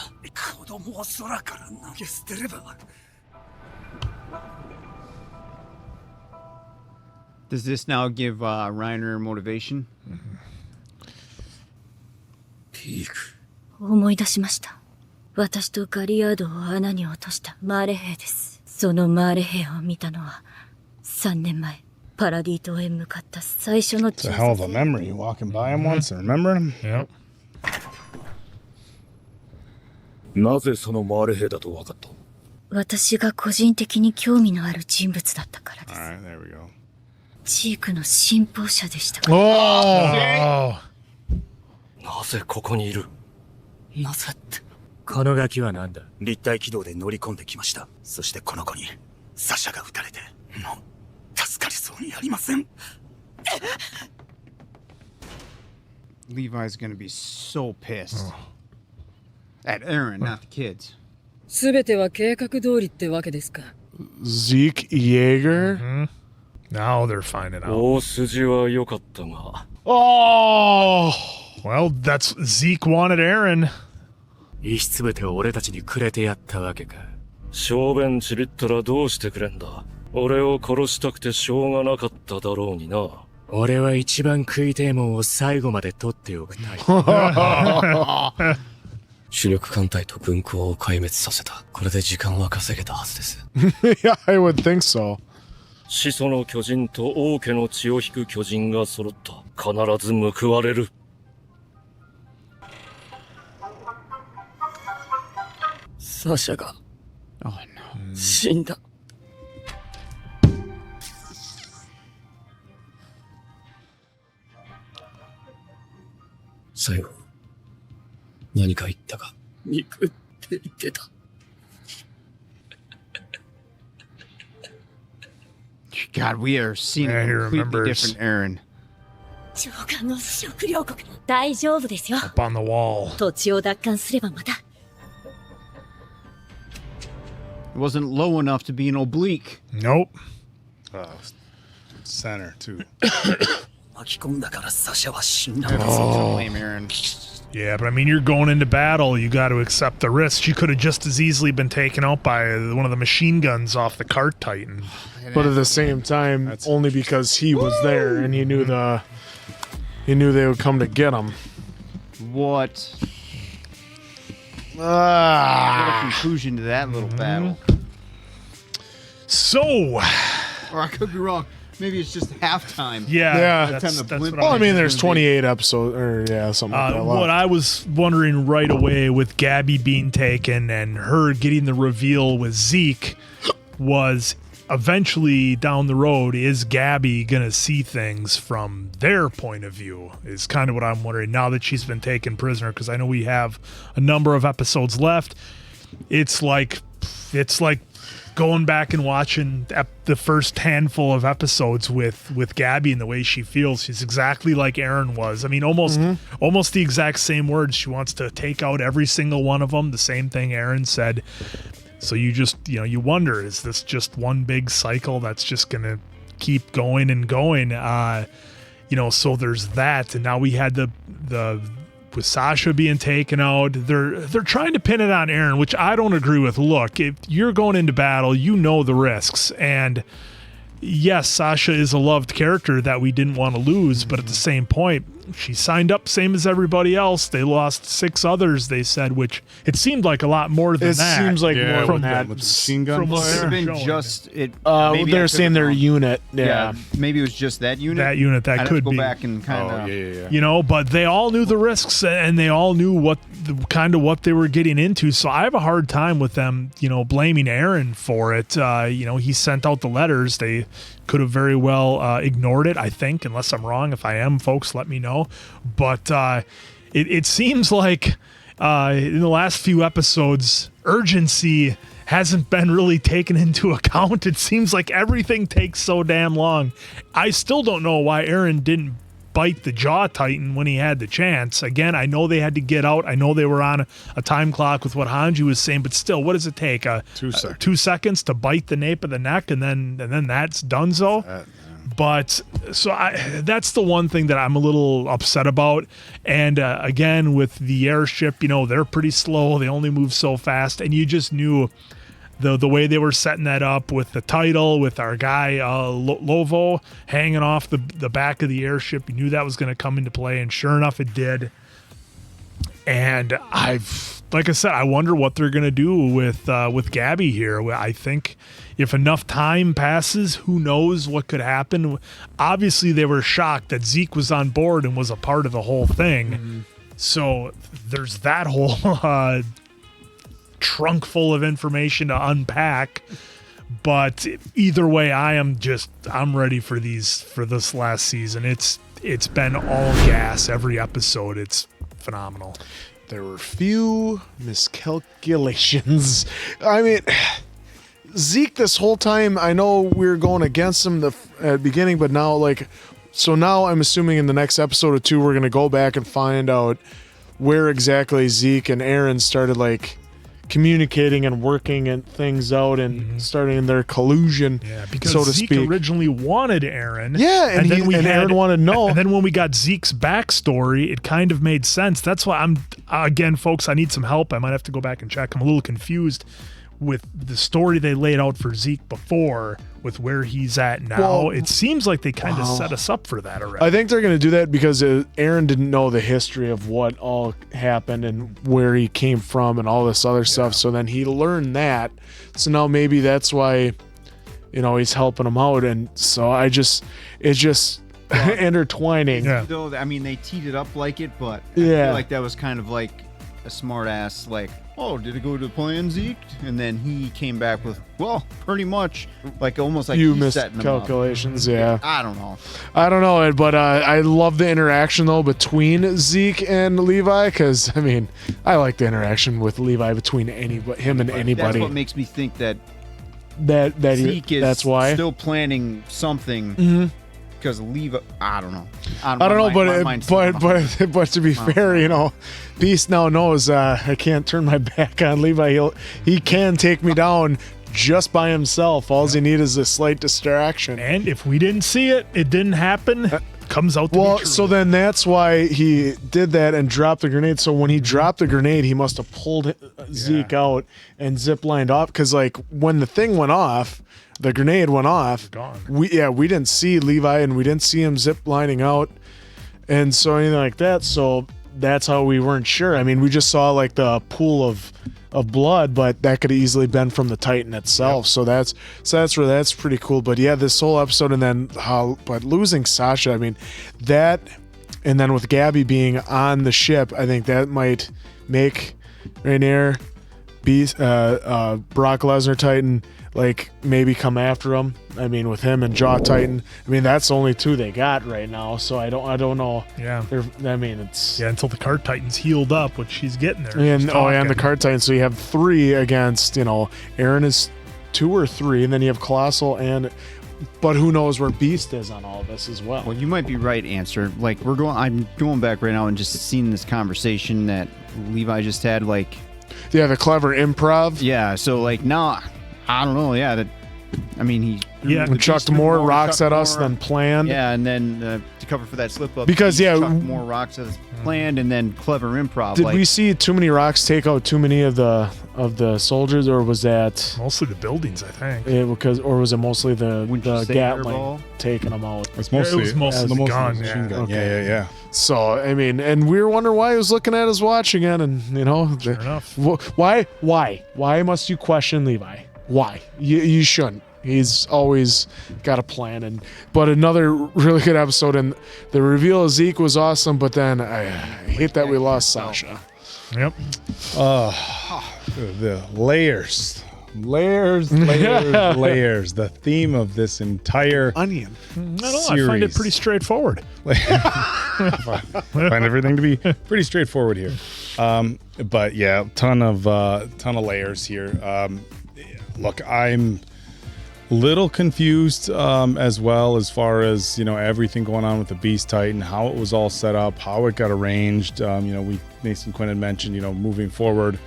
Speaker 6: 子供を空から投げ捨てれば。
Speaker 4: Does this now give Reiner motivation?
Speaker 7: ピーク。
Speaker 9: 思い出しました。私とガリアードを穴に落としたマーレ兵です。そのマーレ兵を見たのは3年前、パラディ島へ向かった最初の
Speaker 3: It's a hell of a memory. You walking by him once and remembering him?
Speaker 1: Yep.
Speaker 7: なぜそのマーレ兵だと分かった？
Speaker 9: 私が個人的に興味のある人物だったからです。
Speaker 3: Alright, there we go.
Speaker 9: ジークの信奉者でしたから。
Speaker 1: Oh!
Speaker 7: なぜここにいる？
Speaker 10: なぜって。
Speaker 6: このガキはなんだ。立体軌道で乗り込んできました。そしてこの子にサシャが撃たれて、もう助かりそうにありません。
Speaker 4: Levi's gonna be so pissed. At Eren, not the kids.
Speaker 10: すべては計画通りってわけですか。
Speaker 2: Zeke Jaeger?
Speaker 1: Now they're finding out.
Speaker 7: 大筋は良かったが。
Speaker 1: Oh! Well, that's Zeke wanted Eren.
Speaker 6: 石すべてを俺たちにくれてやったわけか。
Speaker 7: 小便ちびったらどうしてくれんだ。俺を殺したくてしょうがなかっただろうにな。
Speaker 6: 俺は一番食いてえもんを最後まで取っておくタイプ。
Speaker 7: 主力艦隊と軍港を壊滅させた。これで時間は稼げたはずです。
Speaker 2: Yeah, I would think so.
Speaker 7: 始祖の巨人と王家の血を引く巨人が揃った。必ず報われる。
Speaker 10: サシャが
Speaker 4: Oh no.
Speaker 10: 死んだ。
Speaker 7: 最後何か言ったか。
Speaker 5: 肉って言ってた。
Speaker 4: God, we are seeing
Speaker 1: Yeah,
Speaker 4: a
Speaker 1: he
Speaker 4: completely
Speaker 1: remembers.
Speaker 4: different Eren.
Speaker 9: 上官の食料国大丈夫ですよ。
Speaker 1: Up on the wall.
Speaker 9: 土地を奪還すればまた。
Speaker 4: It wasn't low enough to be an oblique.
Speaker 1: Nope.
Speaker 3: Center too.
Speaker 10: 巻き込んだからサシャは死んだ。
Speaker 4: Blame Eren.
Speaker 1: Yeah, but I mean, you're going into battle. You got to accept the risk. She could have just as easily been taken out by one of the machine guns off the cart Titan.
Speaker 2: But at the same time, only because he was there and he knew they would come to get him.
Speaker 4: What? What a conclusion to that little battle.
Speaker 1: So,
Speaker 4: Or I could be wrong. Maybe it's just halftime.
Speaker 1: yeah,
Speaker 4: By the time the blimp-
Speaker 1: what
Speaker 2: Well, I
Speaker 1: I'm
Speaker 2: mean, there's
Speaker 4: gonna be-
Speaker 2: 28 episodes, or yeah, something like that.
Speaker 1: what I was wondering right away with Gabby being taken and her getting the reveal with Zeke was eventually down the road, is Gabby going to see things from their point of view is kind of what I'm wondering now that she's been taken prisoner, because I know we have a number of episodes left. It's like going back and watching the first handful of episodes with Gabby and the way she feels. She's exactly like Eren was. I mean, almost the exact same words. She wants to take out every single one of them. The same thing Eren said. So you just, you wonder, is this just one big cycle that's just going to keep going and going? So there's that. And now we had the with Sasha being taken out, they're trying to pin it on Eren, which I don't agree with. Look, if you're going into battle, you know the risks. And yes, Sasha is a loved character that we didn't want to lose, but at the same point, she signed up same as everybody else. They lost 6 others, they said, which it seemed like a lot more than
Speaker 2: It
Speaker 1: that.
Speaker 2: seems like more
Speaker 1: from
Speaker 2: than that.
Speaker 3: With the machine gun.
Speaker 1: From what
Speaker 4: Could have
Speaker 1: they're
Speaker 4: been
Speaker 1: showing.
Speaker 4: just it.
Speaker 2: They're
Speaker 4: maybe I could
Speaker 2: saying
Speaker 4: be
Speaker 2: their
Speaker 4: wrong.
Speaker 2: unit. Yeah.
Speaker 4: Maybe it was just that unit.
Speaker 1: That unit, that
Speaker 4: I'd have
Speaker 1: could
Speaker 4: to go
Speaker 1: be.
Speaker 4: back and kind of.
Speaker 3: Yeah.
Speaker 1: But they all knew the risks and they all knew what they were getting into. So I have a hard time with them, blaming Eren for it. He sent out the letters. They could have very well ignored it, I think, unless I'm wrong. If I am, folks, let me know. But it seems like in the last few episodes, urgency hasn't been really taken into account. It seems like everything takes so damn long. I still don't know why Eren didn't bite the jaw Titan when he had the chance. Again, I know they had to get out. I know they were on a time clock with what Hanji was saying, but still, what does it take?
Speaker 3: 2 seconds.
Speaker 1: 2 seconds to bite the nape of the neck, and then that's donezo. But so that's the one thing that I'm a little upset about. And again, with the airship, they're pretty slow. They only move so fast, and you just knew the way they were setting that up with the title, with our guy Lovo hanging off the back of the airship. You knew that was going to come into play, and sure enough, it did. And like I said, I wonder what they're going to do with Gabby here. I think if enough time passes, who knows what could happen. Obviously, they were shocked that Zeke was on board and was a part of the whole thing. Mm-hmm. So there's that whole trunk full of information to unpack. But either way, I'm ready for this last season. It's been all gas every episode. It's phenomenal.
Speaker 2: There were few miscalculations. I mean, Zeke this whole time, I know we were going against him at the beginning, but now now I'm assuming in the next episode or 2 we're going to go back and find out where exactly Zeke and Eren started communicating and working and things out and starting their collusion,
Speaker 1: because
Speaker 2: so to
Speaker 1: Zeke
Speaker 2: speak.
Speaker 1: originally wanted Eren.
Speaker 2: Yeah, and Eren wanted to know.
Speaker 1: And then when we got Zeke's backstory, it kind of made sense. That's why again, folks, I need some help. I might have to go back and check. I'm a little confused with the story they laid out for Zeke before with where he's at now.
Speaker 2: Well,
Speaker 1: it seems like they kind of set us up for that already.
Speaker 2: I think they're going to do that because Eren didn't know the history of what all happened and where he came from and all this other stuff. So then he learned that. So now maybe that's why, he's helping him out. And so it's just intertwining.
Speaker 1: Yeah.
Speaker 4: Though, I mean, they teed it up like it, but I
Speaker 2: Yeah.
Speaker 4: feel like that was kind of like a smart ass, oh, did it go to plan, Zeke? And then he came back with, well, pretty much, like almost like
Speaker 2: You
Speaker 4: he's setting them up.
Speaker 2: miscalculations, yeah.
Speaker 4: I don't know.
Speaker 2: I don't know, but I love the interaction though between Zeke and Levi, because I mean, I like the interaction with Levi between him and anybody.
Speaker 4: That's what makes me think that
Speaker 2: Zeke is that's why
Speaker 4: still planning something.
Speaker 2: Mm-hmm.
Speaker 4: Because Levi, I don't know.
Speaker 2: I don't know, but to be fair, you know, Beast now knows I can't turn my back on Levi. He can take me down just by himself. All he needs is a slight distraction.
Speaker 1: And if we didn't see it, it didn't happen. Comes out to be true.
Speaker 2: So then that's why he did that and dropped the grenade. So when he dropped the grenade, he must have pulled Zeke out and ziplined off. Because like when the thing went off, the grenade went off.
Speaker 1: Gone.
Speaker 2: We didn't see Levi and we didn't see him zip lining out and so anything like that. So that's how we weren't sure. I mean, we just saw like the pool of blood, but that could have easily been from the Titan itself. Yep. So that's pretty cool. But yeah, this whole episode and then but losing Sasha, I mean, that and then with Gabby being on the ship, I think that might make Rainier, Beast, Brock Lesnar Titan like maybe come after him. I mean, with him and Jaw Titan, I mean that's the only two they got right now. So I don't know.
Speaker 1: Yeah.
Speaker 2: I mean it's
Speaker 1: until the Cart Titan's healed up, which she's getting there.
Speaker 2: And and the Cart Titan. So you have 3 against Eren is 2 or 3, and then you have Colossal but who knows where Beast is on all this as well.
Speaker 4: Well, you might be right, Answer. Like I'm going back right now and just seeing this conversation that Levi just had. Like,
Speaker 2: yeah, the clever improv.
Speaker 4: Yeah. So like now. I don't know. Yeah, he
Speaker 2: chucked more rocks at us than planned.
Speaker 4: Yeah, and then to cover for that slip up,
Speaker 2: because
Speaker 4: chucked more rocks as planned, and then clever improv.
Speaker 2: Did we see too many rocks take out too many of the soldiers, or was that
Speaker 1: mostly the buildings? I think.
Speaker 2: Or was it mostly the Gatling taking them out?
Speaker 3: It was mostly
Speaker 1: the gun.
Speaker 3: Machine gun.
Speaker 2: Okay.
Speaker 3: Yeah.
Speaker 2: So I mean, and we were wondering why he was looking at his watch again, and
Speaker 1: Sure enough.
Speaker 2: Why must you question Levi? Why? You shouldn't. He's always got a plan. But another really good episode, and the reveal of Zeke was awesome, but then I hate that we lost Sasha.
Speaker 1: Yep.
Speaker 3: The layers. The theme of this entire
Speaker 2: onion.
Speaker 1: I don't know. I find it pretty straightforward.
Speaker 3: I find everything to be pretty straightforward here. But yeah, ton of layers here. Look, I'm a little confused as well as far as, everything going on with the Beast Titan, how it was all set up, how it got arranged. Mason Quinn had mentioned, moving forward.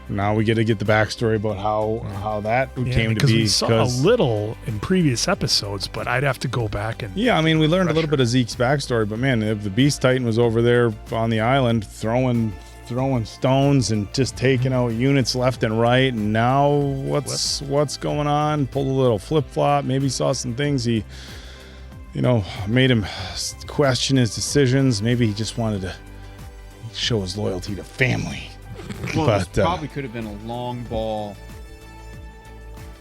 Speaker 3: Now we get to get the backstory about how that came to be.
Speaker 1: We saw a little in previous episodes, but I'd have to go back and...
Speaker 3: Yeah, I mean, we learned a little bit of Zeke's backstory, but man, if the Beast Titan was over there on the island throwing stones and just taking out units left and right, and now what's going on? Pulled a little flip-flop, maybe saw some things he made him question his decisions. Maybe he just wanted to show his loyalty to family.
Speaker 4: Well, this probably could have been a long ball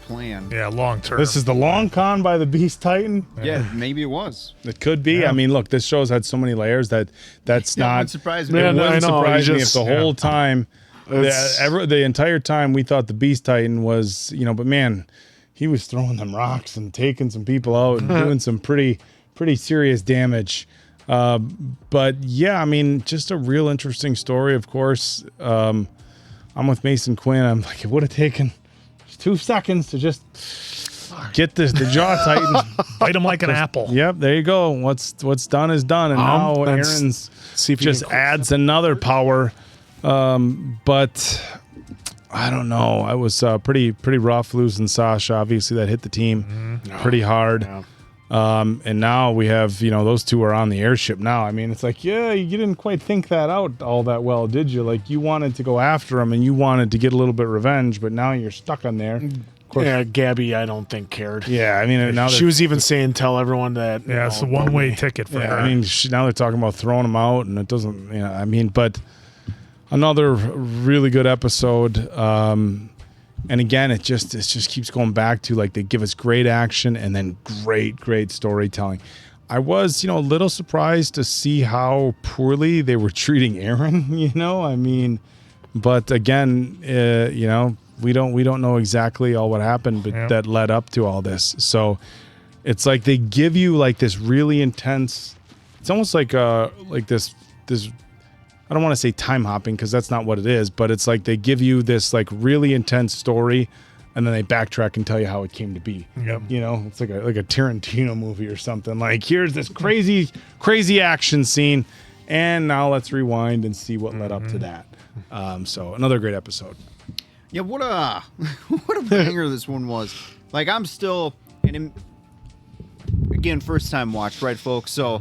Speaker 4: plan.
Speaker 1: Yeah, long term.
Speaker 3: This is the long con by the Beast Titan.
Speaker 4: Yeah, maybe it was.
Speaker 3: It could be. Yeah. I mean, look, this show's had so many layers that's not.
Speaker 4: Wouldn't surprise me.
Speaker 3: It wouldn't surprise me if the whole time, the entire time, we thought the Beast Titan was, but man, he was throwing them rocks and taking some people out and doing some pretty serious damage. But yeah, I mean, just a real interesting story. Of course, I'm with Mason Quinn. I'm like, it would have taken 2 seconds to just get the Jaw Titan,
Speaker 1: bite him like an apple.
Speaker 3: Yep, there you go. What's done is done, and now Eren's just adds another power. But I don't know. I was pretty rough losing Sasha. Obviously, that hit the team pretty hard. Yeah. And now we have, those two are on the airship now. I mean, it's like, yeah, you didn't quite think that out all that well, did you? Like, you wanted to go after him and you wanted to get a little bit of revenge, but now you're stuck on there.
Speaker 2: Yeah, Gabby, I don't think cared.
Speaker 3: Yeah, I mean, now
Speaker 2: she was even saying, tell everyone that.
Speaker 1: Yeah, it's a one-way ticket for her.
Speaker 3: I mean, now they're talking about throwing him out, and it doesn't, but another really good episode. And again, it just keeps going back to, like, they give us great action and then great storytelling. I was, a little surprised to see how poorly they were treating Eren. I mean, But again, you know, we don't know exactly all what happened, but that led up to all this. So it's like they give you like this really intense. It's almost like this. I don't want to say time hopping because that's not what it is, but it's like they give you this like really intense story, and then they backtrack and tell you how it came to be.
Speaker 1: Yep.
Speaker 3: You know, it's like a Tarantino movie or something. Like, here's this crazy action scene, and now let's rewind and see what led up to that. So another great episode.
Speaker 4: Yeah, what a banger this one was. Like, I'm still, and again, first time watch, right, folks? So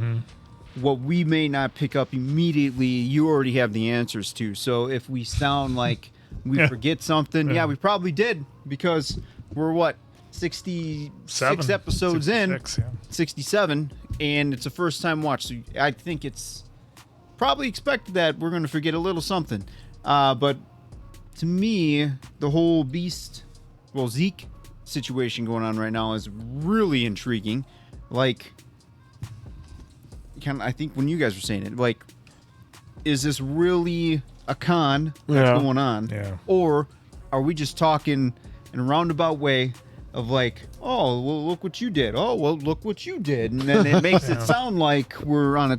Speaker 4: what we may not pick up immediately, you already have the answers to. So if we sound like we forget something, we probably did, because we're what, 66 episodes 66, in, 67, and it's a first time watch. So I think it's probably expected that we're going to forget a little something. But to me, the whole Zeke situation going on right now is really intriguing. Like, I think when you guys were saying it, like, is this really a con that's going on?
Speaker 1: Yeah.
Speaker 4: Or are we just talking in a roundabout way of like, oh, well, look what you did. Oh, well, look what you did. And then it makes it sound like we're on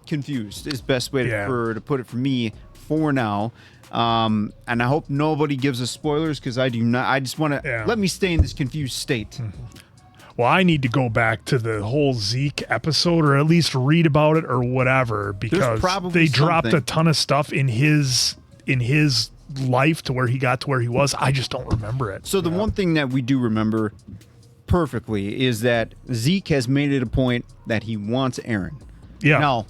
Speaker 4: confused is best way to put it for me for now. And I hope nobody gives us spoilers, because I do not. I just want to let me stay in this confused state.
Speaker 1: Well, I need to go back to the whole Zeke episode, or at least read about it or whatever, because they dropped a ton of stuff in his life to where he got to where he was. I just don't remember it.
Speaker 4: So the one thing that we do remember perfectly is that Zeke has made it a point that he wants Eren.
Speaker 1: Yeah.
Speaker 4: Now,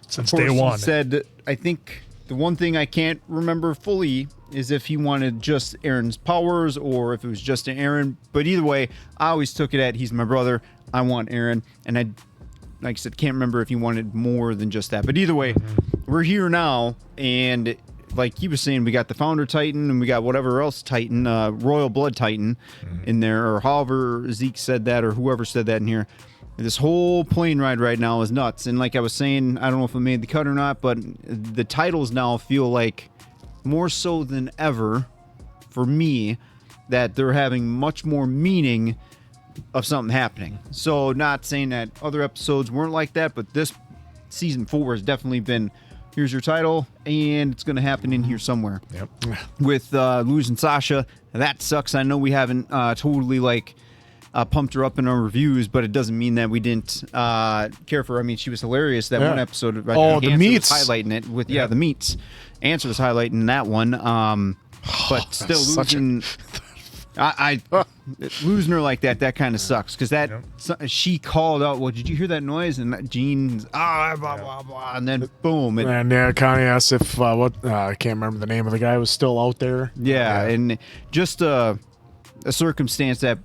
Speaker 1: since
Speaker 4: of course,
Speaker 1: day one.
Speaker 4: He said, I think the one thing I can't remember fully is if he wanted just Eren's powers or if it was just an Eren. But either way, I always took it at, he's my brother, I want Eren. And I, like I said, can't remember if he wanted more than just that. But either way, we're here now, and like he was saying, we got the Founder Titan and we got whatever else Titan, Royal Blood Titan in there, or however Zeke said that, or whoever said that in here. This whole plane ride right now is nuts. And like I was saying, I don't know if it made the cut or not, but the titles now feel like, more so than ever, for me, that they're having much more meaning of something happening. So not saying that other episodes weren't like that, but this season 4 has definitely been, here's your title, and it's going to happen in here somewhere.
Speaker 1: Yep.
Speaker 4: With losing Sasha, that sucks. I know we haven't totally like pumped her up in our reviews, but it doesn't mean that we didn't care for her. I mean, she was hilarious that one episode.
Speaker 2: The meats,
Speaker 4: highlighting it with the meats. Answer was highlighting that one, but still losing. Losing her like that kind of sucks, because she called out. Well, did you hear that noise? And Jean's blah blah blah, and then boom.
Speaker 2: And Connie asked if I can't remember the name of the guy, was still out there.
Speaker 4: Yeah, and just a circumstance that,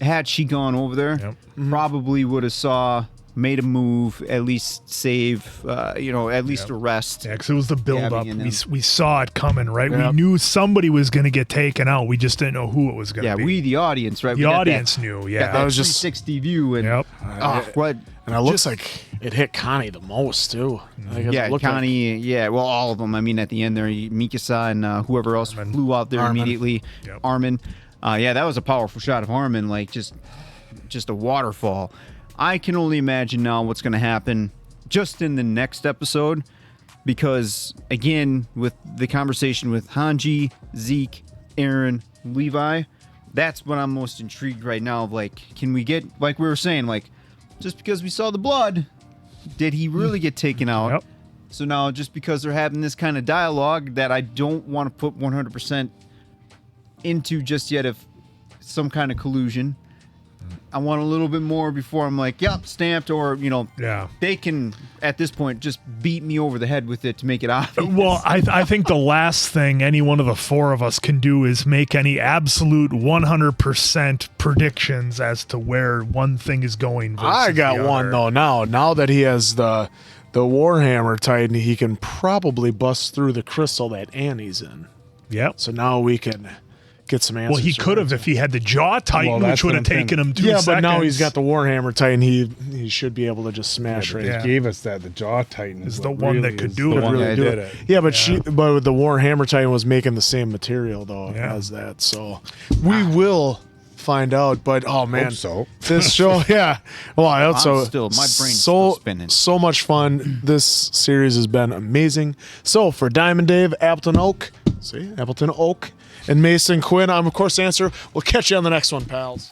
Speaker 4: had she gone over there, probably would have made a move, at least save, at least arrest.
Speaker 1: Yeah, because it was the build-up. We saw it coming, right? We knew somebody was going to get taken out. We just didn't know who it was going to be.
Speaker 4: Yeah, we, the audience, right?
Speaker 1: The audience knew,
Speaker 4: that was just 360 view. And,
Speaker 2: and it looks like it hit Connie the most, too.
Speaker 4: Connie, well, all of them. I mean, at the end there, Mikasa and whoever else flew out there immediately. Armin. That was a powerful shot of Armin, like just a waterfall. I can only imagine now what's going to happen just in the next episode, because, again, with the conversation with Hanji, Zeke, Eren, Levi, that's what I'm most intrigued right now of, like, can we get, like we were saying, like, just because we saw the blood, did he really get taken out?
Speaker 1: Yep.
Speaker 4: So now, just because they're having this kind of dialogue that I don't want to put 100% into just yet, if some kind of collusion, I want a little bit more before I'm like, yep, stamped, or, they can, at this point, just beat me over the head with it to make it obvious.
Speaker 1: Well, I think the last thing any one of the four of us can do is make any absolute 100% predictions as to where one thing is going.
Speaker 2: I got one, though, now that he has the Warhammer Titan, he can probably bust through the crystal that Annie's in.
Speaker 1: Yep.
Speaker 2: So now we can get some answers.
Speaker 1: Well, he could have if he had the Jaw Titan,
Speaker 3: Well,
Speaker 1: which
Speaker 3: that's
Speaker 1: would
Speaker 3: what
Speaker 1: have
Speaker 3: I'm
Speaker 1: taken him 2
Speaker 2: Yeah,
Speaker 1: seconds.
Speaker 2: but now he's got the Warhammer Titan. He should be able to just smash right.
Speaker 3: They gave us that. The Jaw Titan
Speaker 1: Is
Speaker 3: is
Speaker 1: the
Speaker 3: what
Speaker 1: one
Speaker 3: really
Speaker 1: that could
Speaker 3: is
Speaker 1: do
Speaker 3: the
Speaker 1: it.
Speaker 3: one
Speaker 2: Really
Speaker 3: that
Speaker 2: do
Speaker 3: did
Speaker 2: it.
Speaker 3: it.
Speaker 2: Yeah, but but the Warhammer Titan was making the same material though
Speaker 1: Yeah.
Speaker 2: as that. So we will find out. But oh man,
Speaker 3: Hope so.
Speaker 2: this show, yeah. Well, I also
Speaker 4: my brain's
Speaker 2: so
Speaker 4: still spinning.
Speaker 2: so much fun. This series has been amazing. So for Diamond Dave, Appleton Oak, and Mason Quinn, I'm of course Answer. We'll catch you on the next one, pals.